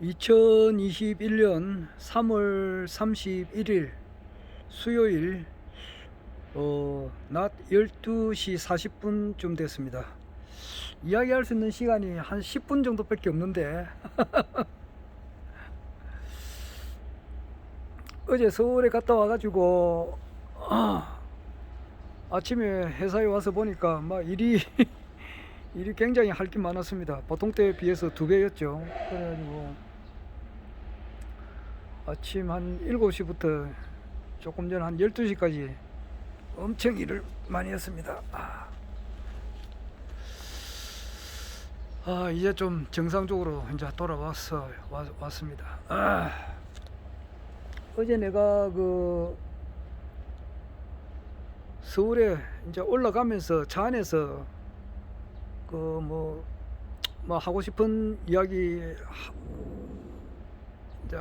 2021년 3월 31일 수요일 낮 12시 40분쯤 됐습니다. 이야기할 수 있는 시간이 한 10분 정도밖에 없는데 어제 서울에 갔다 와가지고 아침에 회사에 와서 보니까 막 일이 일이 굉장히 할 게 많았습니다. 보통 때에 비해서 2배였죠. 그래가지고 아침 한 7시부터 조금 전 한 12시까지 엄청 일을 많이 했습니다. 이제 좀 정상적으로 이제 왔습니다. 어제 내가 서울에 이제 올라가면서 차 안에서 뭐 하고 싶은 이야기 이제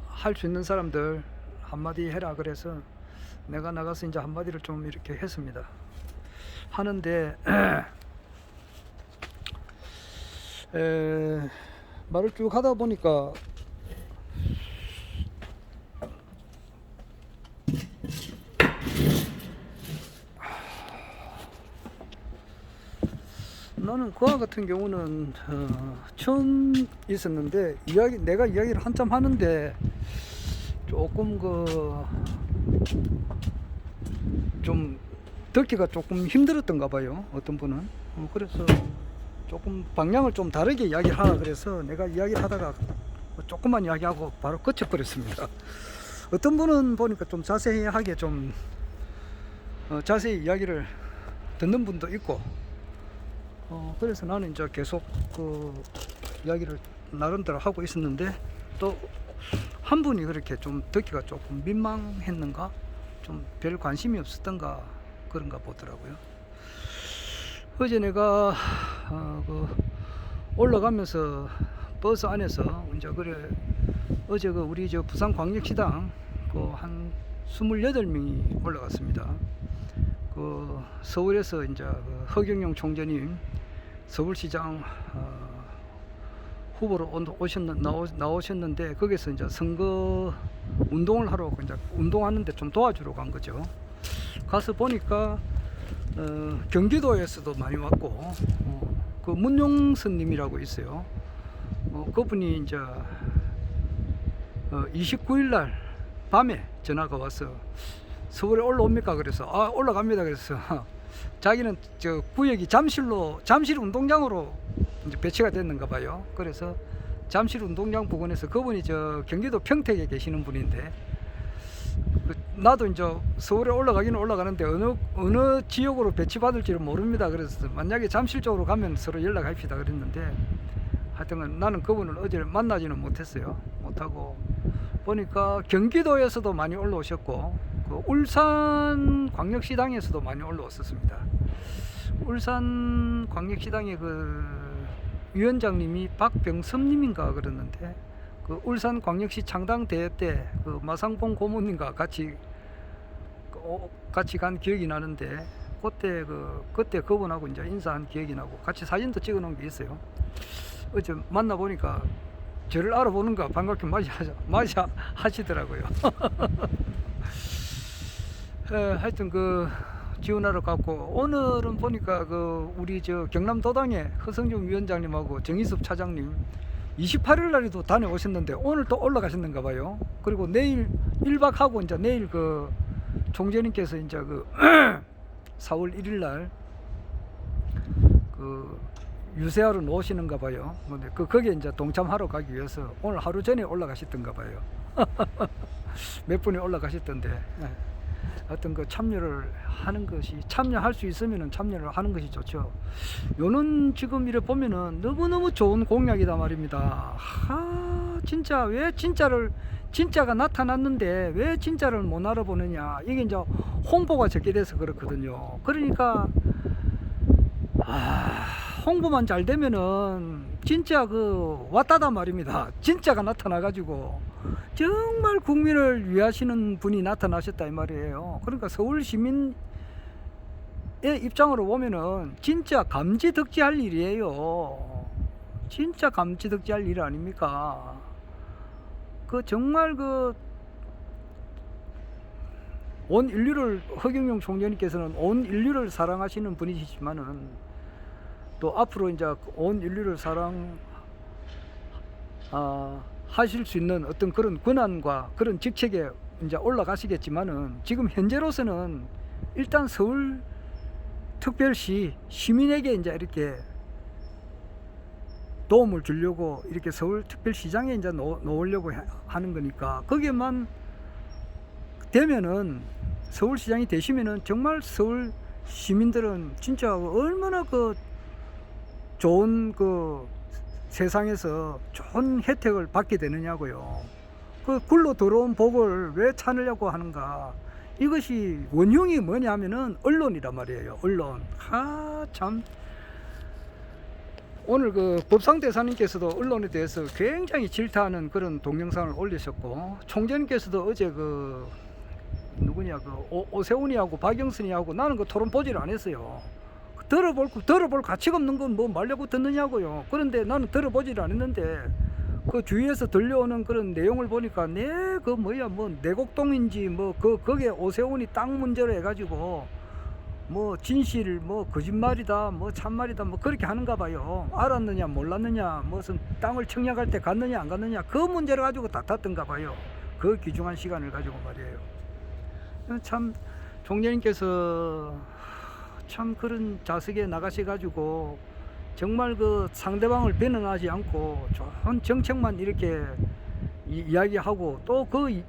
할 수 있는 사람들 한마디 해라 그래서 내가 나가서 이제 한마디를 좀 이렇게 했습니다. 하는데 말을 쭉 하다 보니까 나는 그와 같은 경우는 처음 있었는데 내가 이야기를 한참 하는데 조금 좀 듣기가 조금 힘들었던가 봐요. 어떤 분은 그래서 조금 방향을 좀 다르게 이야기를 하라 그래서 내가 이야기를 하다가 조금만 이야기하고 바로 끝쳐버렸습니다. 어떤 분은 보니까 좀 자세하게 좀 자세히 이야기를 듣는 분도 있고 그래서 나는 이제 계속 이야기를 나름대로 하고 있었는데 또 한 분이 그렇게 좀 듣기가 조금 민망했는가 좀 별 관심이 없었던가 그런가 보더라고요. 어제 내가 올라가면서 버스 안에서 이제 어제 우리 부산광역시당 한 28명이 올라갔습니다. 서울에서 이제 허경영 총재님 서울시장 후보로 나오셨는데 거기서 이제 선거 운동을 하러 이제 운동하는데 좀 도와주러 간 거죠. 가서 보니까 경기도에서도 많이 왔고 문용선님이라고 있어요. 그분이 이제 29일 날 밤에 전화가 와서 서울에 올라옵니까? 그래서 올라갑니다. 그래서 자기는 저 구역이 잠실 운동장으로 이제 배치가 됐는가 봐요. 그래서 잠실 운동장 부근에서 그분이 저 경기도 평택에 계시는 분인데 나도 이제 서울에 올라가기는 올라가는데 어느 지역으로 배치받을지를 모릅니다. 그래서 만약에 잠실 쪽으로 가면 서로 연락합시다 그랬는데 하여튼 나는 그분을 어제 만나지는 못하고 보니까 경기도에서도 많이 올라오셨고 울산광역시당에서도 많이 올라왔었습니다. 울산광역시당의 위원장님이 박병섭님인가 그랬는데 울산광역시 창당대회 때 마상봉 고모님과 같이 간 기억이 나는데 그때 그분하고 이제 인사한 기억이 나고 같이 사진도 찍어 놓은 게 있어요. 어제 만나 보니까 저를 알아보는가 반갑게 맞아 하시더라고요. 하여튼 지원하러 갔고 오늘은 보니까 우리 경남도당의 허성중 위원장님하고 정희섭 차장님 28일 날에도 다녀오셨는데 오늘 또 올라가셨는가 봐요. 그리고 내일 1박하고 이제 내일 총재님께서 이제 4월 1일 날 유세하러 오시는가 봐요. 근데 거기에 이제 동참하러 가기 위해서 오늘 하루 전에 올라가셨던가 봐요. 몇 분이 올라가셨던데. 하여튼 참여할 수 있으면 참여를 하는 것이 좋죠. 요는 지금 이래 보면은 너무너무 좋은 공약이다 말입니다. 진짜 왜 진짜가 나타났는데 왜 진짜를 못 알아보느냐. 이게 이제 홍보가 적게 돼서 그렇거든요. 그러니까 홍보만 잘 되면은 진짜 왔다단 말입니다. 진짜가 나타나가지고 정말 국민을 위하시는 분이 나타나셨다 이 말이에요. 그러니까 서울 시민의 입장으로 보면은 진짜 감지덕지할 일이에요. 진짜 감지덕지할 일 아닙니까? 그 정말 그 온 인류를, 허경영 총재님께서는 온 인류를 사랑하시는 분이시지만은 또 앞으로 이제 온 인류를 하실 수 있는 어떤 그런 권한과 그런 직책에 이제 올라가시겠지만은 지금 현재로서는 일단 서울 특별시 시민에게 이제 이렇게 도움을 주려고 이렇게 서울 특별시장에 이제 놓으려고 하는 거니까, 거기에만 되면은, 서울시장이 되시면은 정말 서울 시민들은 진짜 얼마나 그 좋은 그 세상에서 좋은 혜택을 받게 되느냐고요. 그 굴러 들어온 복을 왜 찾으려고 하는가? 이것이 원흉이 뭐냐면은 언론이란 말이에요. 언론. 참. 오늘 그 법상대사님께서도 언론에 대해서 굉장히 질타하는 그런 동영상을 올리셨고, 총재님께서도 어제 그 누구냐, 그 오세훈이하고 박영선이하고 나는 그 토론 보지를 안 했어요. 들어볼 가치가 없는 건 뭐 말려고 듣느냐고요. 그런데 나는 들어보지를 않았는데 그 주위에서 들려오는 그런 내용을 보니까 그 뭐야, 뭐 내곡동인지 뭐 거기에 오세훈이 땅 문제로 해가지고 뭐 진실, 뭐 거짓말이다, 뭐 참말이다, 뭐 그렇게 하는가 봐요. 알았느냐 몰랐느냐, 무슨 땅을 청약할 때 갔느냐 안 갔느냐, 그 문제를 가지고 다퉜던가 봐요. 그 귀중한 시간을 가지고 말이에요. 참 총재님께서 참 그런 자석에 나가셔가지고 정말 그 상대방을 배는하지 않고 좋은 정책만 이렇게 이야기하고, 또 그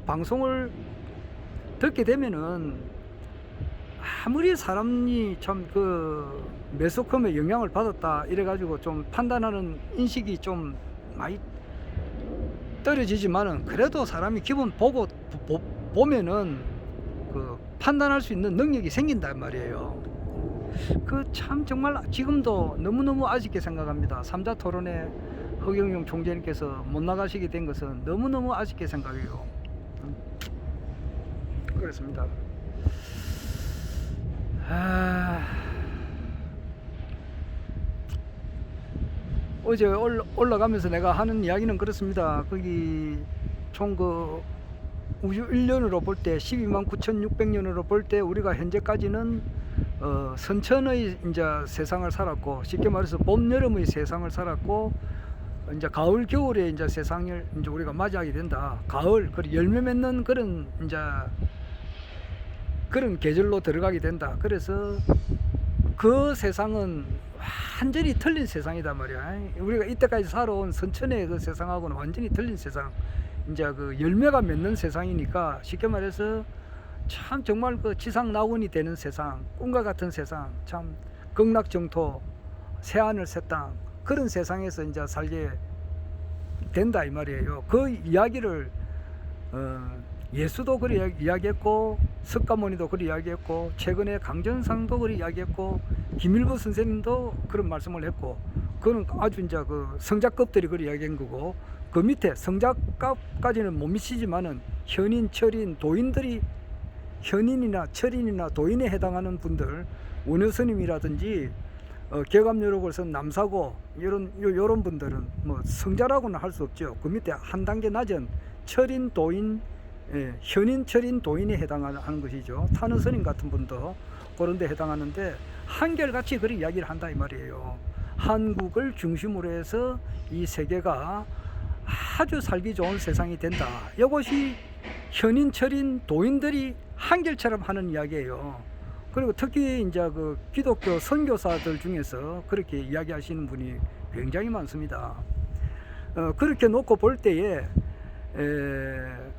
방송을 듣게 되면은 아무리 사람이 참 그 매스컴에 영향을 받았다 이래가지고 좀 판단하는 인식이 좀 많이 떨어지지만은, 그래도 사람이 기본 보면은 그 판단할 수 있는 능력이 생긴단 말이에요. 그 참 정말 지금도 너무너무 아쉽게 생각합니다. 3자 토론에 허경영 총재님께서 못 나가시게 된 것은 너무너무 아쉽게 생각해요. 그렇습니다. 어제 올라가면서 내가 하는 이야기는 그렇습니다. 거기 총 그 우주 1년으로 볼 때 129,600년으로 볼 때 우리가 현재까지는 선천의 이제 세상을 살았고, 쉽게 말해서 봄 여름의 세상을 살았고, 이제 가을 겨울에 이제 세상을 이제 우리가 맞이하게 된다. 가을, 그리고 열매 맺는 그런 이제 그런 계절로 들어가게 된다. 그래서 그 세상은 완전히 틀린 세상이단 말이야. 우리가 이때까지 살아온 선천의 그 세상하고는 완전히 틀린 세상. 이제 그 열매가 맺는 세상이니까, 쉽게 말해서 참 정말 그 지상 낙원이 되는 세상, 꿈과 같은 세상, 참 극락정토, 새하늘 새땅, 그런 세상에서 이제 살게 된다 이 말이에요. 그 이야기를 예수도 그리 이야기했고, 석가모니도 그리 이야기했고, 최근에 강전상도 그리 이야기했고, 김일부 선생님도 그런 말씀을 했고, 그거는 아주 이제 그 성자급들이 그리 이야기한 거고, 그 밑에 성자급까지는 못 미치지만은 현인, 철인, 도인들이, 현인이나 철인이나 도인에 해당하는 분들, 원효스님이라든지 개감요록을 쓴 남사고 요런 분들은 뭐 성자라고는 할 수 없죠. 그 밑에 한 단계 낮은 철인, 도인, 현인, 철인, 도인에 해당하는 것이죠. 탄원스님 같은 분도 그런 데 해당하는데, 한결같이 그리 이야기를 한다 이 말이에요. 한국을 중심으로 해서 이 세계가 아주 살기 좋은 세상이 된다. 이것이 현인, 철인, 도인들이 한결처럼 하는 이야기예요. 그리고 특히 이제 그 기독교 선교사들 중에서 그렇게 이야기하시는 분이 굉장히 많습니다. 그렇게 놓고 볼 때에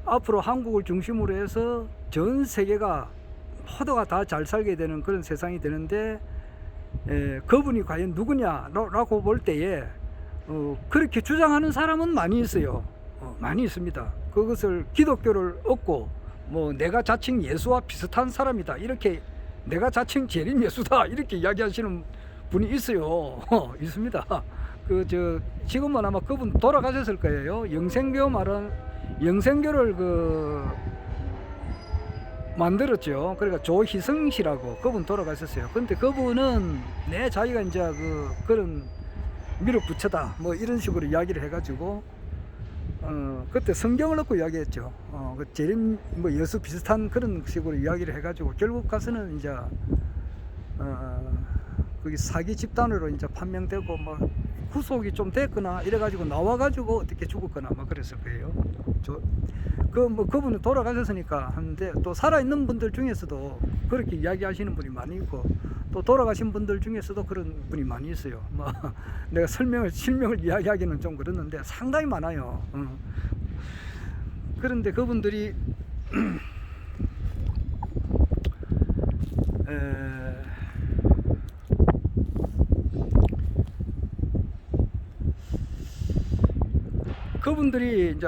앞으로 한국을 중심으로 해서 전 세계가 모두가 다 잘 살게 되는 그런 세상이 되는데, 그분이 과연 누구냐라고 볼 때에 그렇게 주장하는 사람은 많이 있어요. 많이 있습니다. 그것을 기독교를 얻고 뭐 내가 자칭 예수와 비슷한 사람이다, 이렇게 내가 자칭 재림 예수다, 이렇게 이야기하시는 분이 있어요. 있습니다. 지금은 아마 그분 돌아가셨을 거예요. 영생교를 만들었죠. 그러니까 조희성 씨라고, 그분 돌아가셨어요. 근데 그분은 자기가 이제 그런 밀어붙여다 뭐 이런 식으로 이야기를 해가지고 그때 성경을 넣고 이야기했죠. 그 재림 뭐 예수 비슷한 그런 식으로 이야기를 해가지고 결국 가서는 이제 거기 사기 집단으로 이제 판명되고 뭐 후속이 좀 됐거나 이래가지고 나와가지고 어떻게 죽었거나 막 그랬을 거예요. 뭐 그분은 돌아가셨으니까 하는데 또 살아있는 분들 중에서도 그렇게 이야기하시는 분이 많이 있고 또 돌아가신 분들 중에서도 그런 분이 많이 있어요. 뭐 내가 실명을 이야기하기는 좀 그렇는데 상당히 많아요. 그런데 그분들이 그분들이 이제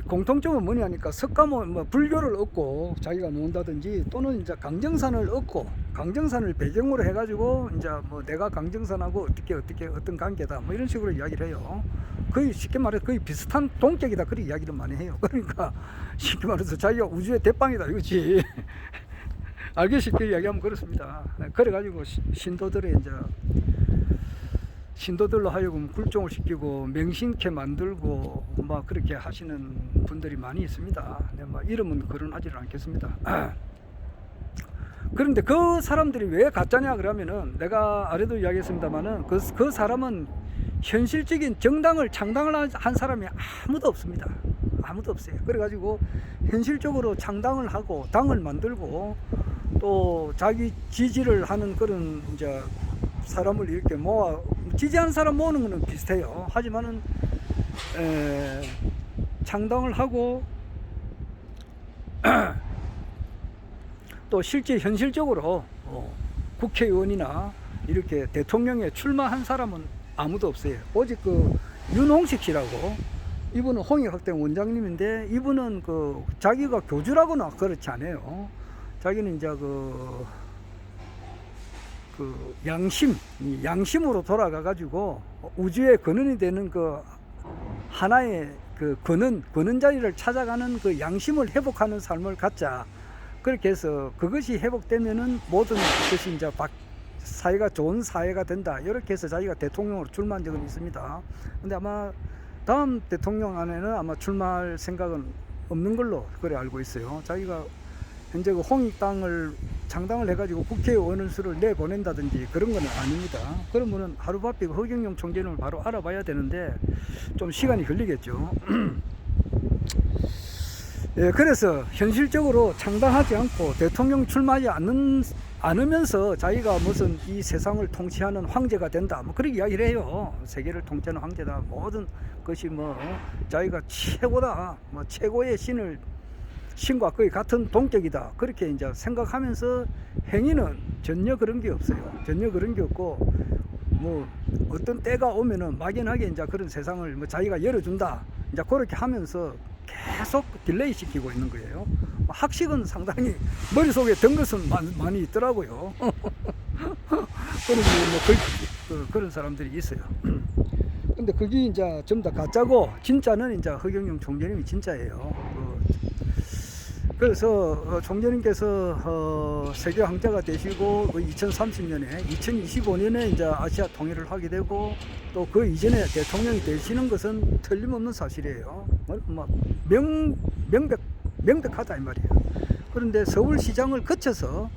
공통점은 뭐냐니까 석가모 뭐 불교를 얻고 자기가 논다든지 또는 이제 강정산을 얻고 강정산을 배경으로 해가지고 이제 뭐 내가 강정산하고 어떻게 어떤 관계다 뭐 이런 식으로 이야기를 해요. 거의 쉽게 말해서 거의 비슷한 동격이다 그런 이야기를 많이 해요. 그러니까 쉽게 말해서 자기가 우주의 대빵이다 이거지. 알기 쉽게 이야기하면 그렇습니다. 그래가지고 신도들로 하여금 굴종을 시키고 맹신케 만들고 막 그렇게 하시는 분들이 많이 있습니다. 뭐 이름은 거론하지는 않겠습니다. 그런데 그 사람들이 왜 가짜냐 그러면은 내가 아래도 이야기했습니다만은 그 사람은 현실적인 정당을 창당을 한 사람이 아무도 없습니다. 아무도 없어요. 그래가지고 현실적으로 창당을 하고 당을 만들고 또 자기 지지를 하는 그런 이제 사람을 이렇게 모아 지지하는 사람 모으는 거는 비슷해요. 하지만은 창당을 하고 또 실제 현실적으로 국회의원이나 이렇게 대통령에 출마한 사람은 아무도 없어요. 오직 그 윤홍식 씨라고 이분은 홍익학당 원장님인데 이분은 그 자기가 교주라고는 그렇지 않아요. 자기는 이제 그 양심으로 돌아가 가지고 우주의 근원이 되는 그 하나의 그 근원 자리를 찾아가는 그 양심을 회복하는 삶을 갖자. 그렇게 해서 그것이 회복되면은 모든 것이 이제 사회가 좋은 사회가 된다. 이렇게 해서 자기가 대통령으로 출마한 적은 있습니다. 근데 아마 다음 대통령 안에는 아마 출마할 생각은 없는 걸로 그래 알고 있어요. 자기가 현재 그 홍익당을 창당을 해가지고 국회의원 수를 내보낸다든지 그런 건 아닙니다. 그러면은 하루바삐 허경영 총재님을 바로 알아봐야 되는데 좀 시간이 걸리겠죠. 예, 그래서 현실적으로 창당하지 않고 대통령 출마하지 않으면서 자기가 무슨 이 세상을 통치하는 황제가 된다 뭐 그렇게 이야기를 해요. 세계를 통치하는 황제다. 모든 것이 뭐 자기가 최고다. 뭐 최고의 신과 거의 같은 동격이다. 그렇게 이제 생각하면서 행위는 전혀 그런 게 없어요. 전혀 그런 게 없고 뭐 어떤 때가 오면은 막연하게 이제 그런 세상을 뭐 자기가 열어준다. 이제 그렇게 하면서 계속 딜레이 시키고 있는 거예요. 학식은 상당히 머릿속에 든 것은 많이 있더라고요. 그런 사람들이 있어요. 근데 그게 이제 전부 다 가짜고 진짜는 이제 허경영 총재님이 진짜예요. 그래서 총재님께서 세계 황제가 되시고 2030년에 2025년에 이제 아시아 통일을 하게 되고 또 그 이전에 대통령이 되시는 것은 틀림없는 사실이에요. 명백하다 이 말이에요. 그런데 서울시장을 거쳐서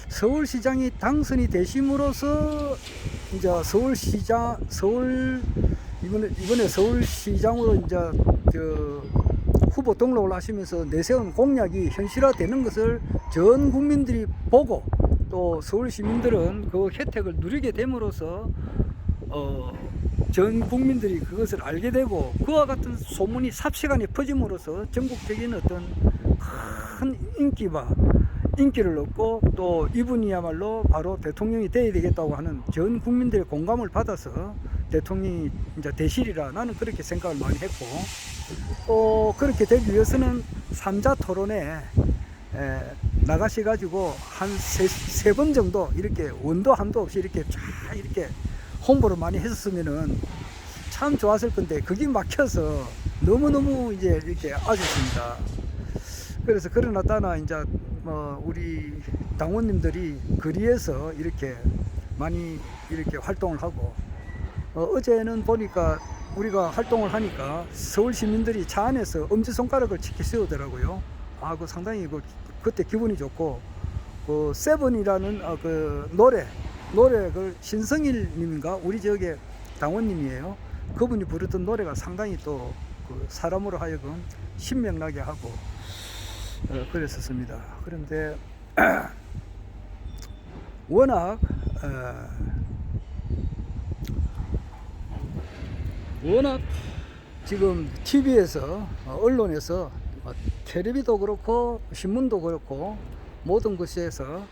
서울시장이 당선이 되심으로써 이제 이번에 서울시장으로 이제 후보 등록을 하시면서 내세운 공약이 현실화되는 것을 전 국민들이 보고 또 서울 시민들은 그 혜택을 누리게 됨으로써 전 국민들이 그것을 알게 되고 그와 같은 소문이 삽시간에 퍼짐으로써 전국적인 어떤 큰 인기를 얻고 또 이분이야말로 바로 대통령이 돼야 되겠다고 하는 전 국민들의 공감을 받아서 대통령이 이제 되시리라 나는 그렇게 생각을 많이 했고 또 그렇게 되기 위해서는 3자 토론에 나가셔가지고 한 세 번 정도 이렇게 원도 한도 없이 이렇게 쫙 이렇게 홍보를 많이 했었으면은 참 좋았을 건데 그게 막혀서 너무너무 이제 이렇게 아쉽습니다. 그래서 그러나 따나 이제 우리 당원님들이 거리에서 이렇게 많이 이렇게 활동을 하고 어제는 보니까 우리가 활동을 하니까 서울 시민들이 차 안에서 엄지손가락을 치켜 세우더라고요. 아, 그 상당히 그때 기분이 좋고, 그 세븐이라는 그 노래 그 신성일 님인가 우리 지역의 당원님이에요. 그분이 부르던 노래가 상당히 또 그 사람으로 하여금 신명나게 하고 그랬었습니다. 그런데 워낙 지금 TV에서 언론에서 텔레비도 그렇고 신문도 그렇고 모든 곳에서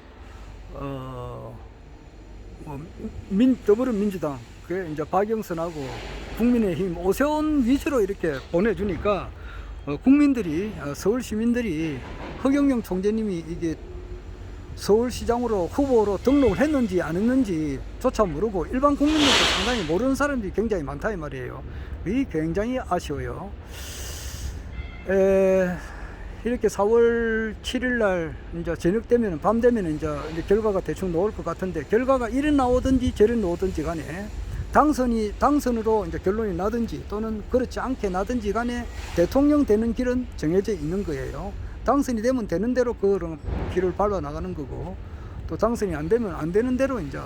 더불어민주당 그 이제 박영선하고 국민의힘 오세훈 위주로 이렇게 보내주니까 국민들이 서울 시민들이 허경영 총재님이 이게 서울시장으로 후보로 등록을 했는지 안 했는지 조차 모르고 일반 국민들도 상당히 모르는 사람들이 굉장히 많다 이 말이에요. 이 굉장히 아쉬워요. 이렇게 4월 7일 날 이제 저녁 되면 밤 되면 이제 결과가 대충 나올 것 같은데, 결과가 이리 나오든지 저리 나오든지 간에 당선으로 이제 결론이 나든지 또는 그렇지 않게 나든지 간에 대통령 되는 길은 정해져 있는 거예요. 당선이 되면 되는 대로 그런 길을 밟아 나가는 거고, 또 당선이 안 되면 안 되는 대로 이제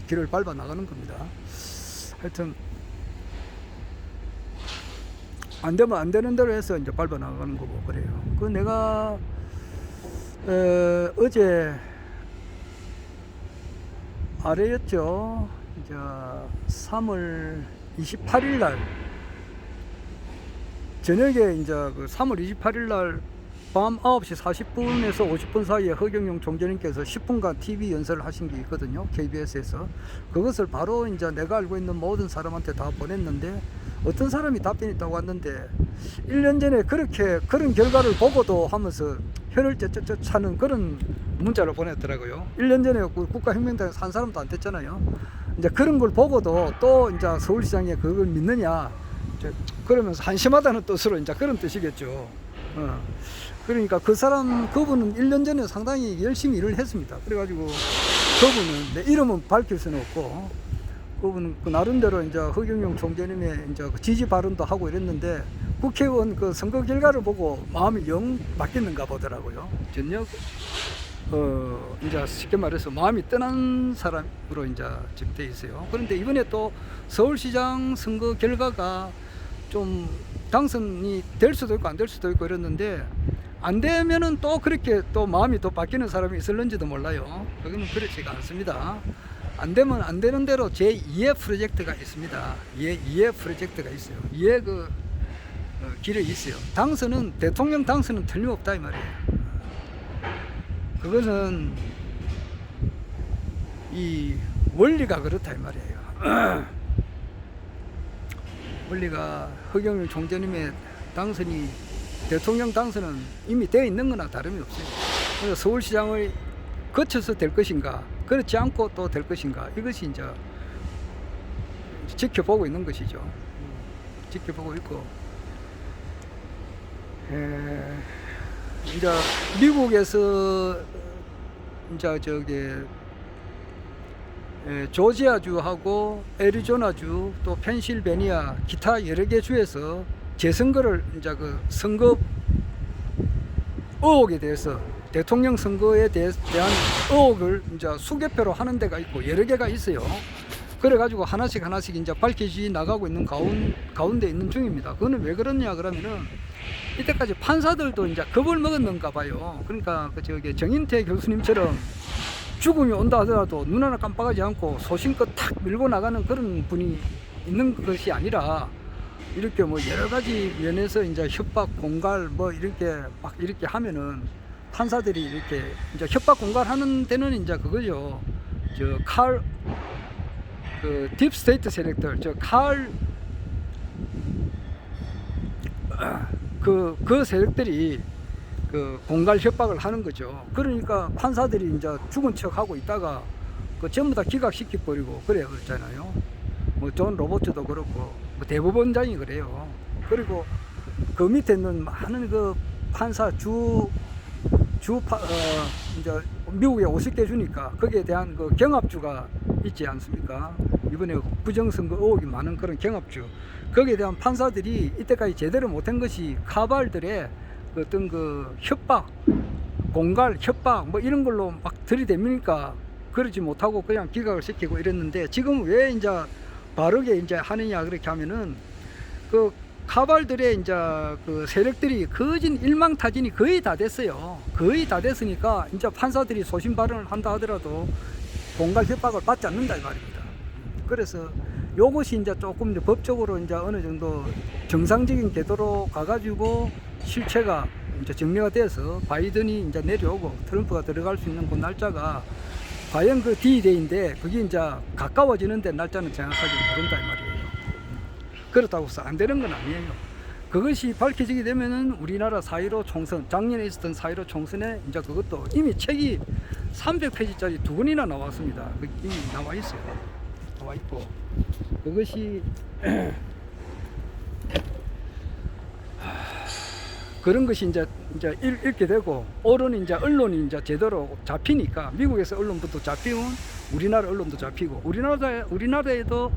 길을 밟아 나가는 겁니다. 하여튼 안 되면 안 되는 대로 해서 이제 밟아 나가는 거고 그래요. 그 내가 어제 아래였죠. 이제 3월 28일 날 저녁에 이제 그 3월 28일 날 밤 9시 40분에서 50분 사이에 허경영 총재님께서 10분간 TV 연설을 하신 게 있거든요. KBS에서. 그것을 바로 이제 내가 알고 있는 모든 사람한테 다 보냈는데, 어떤 사람이 답변이 있다고 왔는데 1년 전에 그런 결과를 보고도 하면서 혀를 쩌쩌쩌 차는 그런 문자를 보냈더라고요. 1년 전에 국가혁명당에서 한 사람도 안 됐잖아요. 이제 그런 걸 보고도 또 이제 서울시장에 그걸 믿느냐, 그러면서 한심하다는 뜻으로 이제 그런 뜻이겠죠. 그러니까 그분은 1년 전에 상당히 열심히 일을 했습니다. 그래가지고 그분은 내 이름은 밝힐 수는 없고, 그분은 그 나름대로 이제 허경영 총재님의 이제 지지 발언도 하고 이랬는데, 국회의원 그 선거 결과를 보고 마음이 영 바뀌는가 보더라고요. 전혀 이제 쉽게 말해서 마음이 떠난 사람으로 이제 지금 돼 있어요. 그런데 이번에 또 서울시장 선거 결과가 좀 당선이 될 수도 있고 안 될 수도 있고 이랬는데, 안 되면은 또 그렇게 또 마음이 또 바뀌는 사람이 있을는지도 몰라요. 그거는 그렇지가 않습니다. 안 되면 안 되는 대로 제2의 프로젝트가 있습니다. 2의 프로젝트가 있어요. 2의 길이 있어요. 대통령 당선은 틀림없다 이 말이에요. 그것은 이 원리가 그렇다 이 말이에요. 원리가 허경영 총재님의 대통령 당선은 이미 되어 있는 거나 다름이 없어요. 그래서 서울시장을 거쳐서 될 것인가, 그렇지 않고 또 될 것인가, 이것이 이제 지켜보고 있는 것이죠. 지켜보고 있고, 이제 미국에서 이제 조지아주하고 애리조나주 또 펜실베니아 기타 여러 개 주에서 재선거를 이제 그 선거 의혹에 대해서, 대통령 선거에 대한 의혹을 이제 수개표로 하는 데가 있고 여러 개가 있어요. 그래가지고 하나씩 이제 밝혀지 나가고 있는 가운데 있는 중입니다. 그거는 왜 그러냐 그러면은, 이때까지 판사들도 이제 겁을 먹었는가 봐요. 그러니까 정인태 교수님처럼 죽음이 온다 하더라도 눈 하나 깜빡하지 않고 소신껏 탁 밀고 나가는 그런 분이 있는 것이 아니라, 이렇게 뭐 여러 가지 면에서 이제 협박, 공갈 뭐 이렇게 막 이렇게 하면은 판사들이 이렇게 이제 협박, 공갈하는 데는 이제 그거죠. 딥스테이트 세력들, 그 세력들이 공갈 협박을 하는 거죠. 그러니까 판사들이 이제 죽은 척 하고 있다가 전부 다 기각시켜 버리고 그랬잖아요. 뭐 존 로버츠도 그렇고 뭐 대법원장이 그래요. 그리고 그 밑에 있는 많은 그 판사 이제 미국에 50개 주니까 거기에 대한 그 경합주가 있지 않습니까? 이번에 부정선거 의혹이 많은 그런 경합주, 거기에 대한 판사들이 이때까지 제대로 못한 것이 카발들의 어떤 그 협박, 공갈, 협박 뭐 이런 걸로 막 들이댑니까? 그러지 못하고 그냥 기각을 시키고 이랬는데, 지금 왜 이제 바르게 이제 하느냐 그렇게 하면은 그 카발들의 이제 그 세력들이 거진 일망타진이 거의 다 됐어요. 거의 다 됐으니까 이제 판사들이 소신 발언을 한다 하더라도 공갈 협박을 받지 않는다 이 말입니다. 그래서 요것이 이제 조금 이제 법적으로 이제 어느 정도 정상적인 궤도로 가가지고 실체가 이제 정리가 돼서 바이든이 이제 내려오고 트럼프가 들어갈 수 있는 그 날짜가 과연 그 D-Day인데 그게 이제 가까워지는데 날짜는 정확하게 모른다 이 말이에요. 그렇다고 해서 안 되는 건 아니에요. 그것이 밝혀지게 되면은 우리나라 4.15 총선, 작년에 있었던 4.15 총선에 이제 그것도 이미 책이 300페이지짜리 2권이나 나왔습니다. 이미 나와 있어요. 나와 있고 그것이 그런 것이 이제 읽게 되고, 옳은 이제 언론이 이제 제대로 잡히니까, 미국에서 언론부터 잡히면 우리나라 언론도 잡히고, 우리나라에도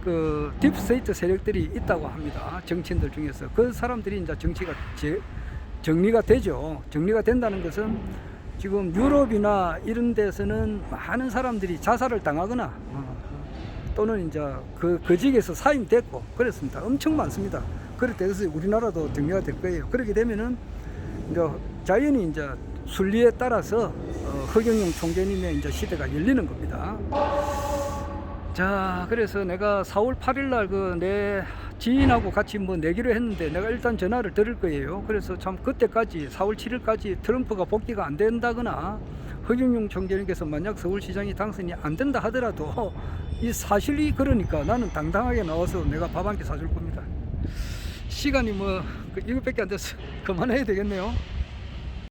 그 딥스테이트 세력들이 있다고 합니다. 정치인들 중에서 그 사람들이 이제 정치가 정리가 되죠. 정리가 된다는 것은 지금 유럽이나 이런 데서는 많은 사람들이 자살을 당하거나 또는 이제 그 거직에서 사임됐고 그렇습니다. 엄청 많습니다. 그럴 때 그래서 우리나라도 정리가 될 거예요. 그렇게 되면은 이제 자연히 이제 순리에 따라서 허경영 총재님의 이제 시대가 열리는 겁니다. 자, 그래서 내가 4월 8일 날 그 내 지인하고 같이 뭐 내기로 했는데 내가 일단 전화를 드릴 거예요. 그래서 참 그때까지 4월 7일까지 트럼프가 복귀가 안 된다거나 허경영 총재님께서 만약 서울시장이 당선이 안 된다 하더라도 이 사실이 그러니까 나는 당당하게 나와서 내가 밥 한 끼 사줄 겁니다. 시간이 뭐 이것밖에 안 돼서 그만해야 되겠네요.